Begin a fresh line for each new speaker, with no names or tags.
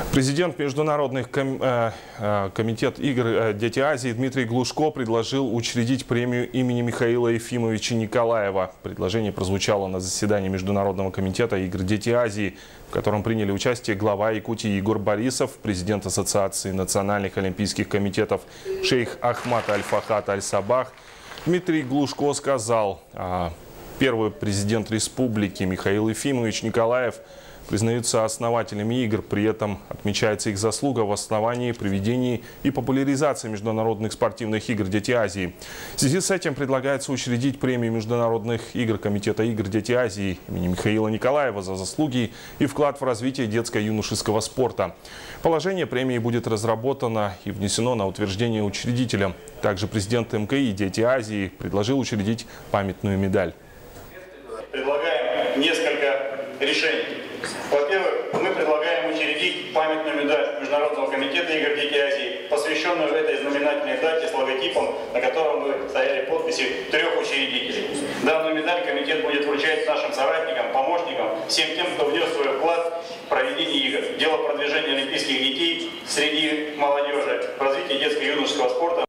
Президент Международных комитет игр «Дети Азии» Дмитрий Глушко предложил учредить премию имени Михаила Ефимовича Николаева. Предложение прозвучало на заседании Международного комитета игр «Дети Азии», в котором приняли участие глава Якутии Егор Борисов, президент Ассоциации национальных олимпийских комитетов шейх Ахмад Аль-Фахад Аль-Сабах. Дмитрий Глушко сказал, первый президент республики Михаил Ефимович Николаев признаются основателями игр, при этом отмечается их заслуга в основании, проведении и популяризации международных спортивных игр «Дети Азии». В связи с этим предлагается учредить премию Международных игр Комитета игр «Дети Азии» имени Михаила Николаева за заслуги и вклад в развитие детско-юношеского спорта. Положение премии будет разработано и внесено на утверждение учредителя. Также президент МКИ «Дети Азии» предложил учредить памятную медаль.
Предлагаем несколько решений. Во-первых, мы предлагаем учредить памятную медаль Международного комитета игр «Дети Азии», посвященную этой знаменательной дате с логотипом, на котором бы стояли подписи 3 учредителей. Данную медаль комитет будет вручать нашим соратникам, помощникам, всем тем, кто внес свой вклад в проведение игр. Дело продвижения олимпийских детей среди молодежи, в развитии детско-юношеского спорта.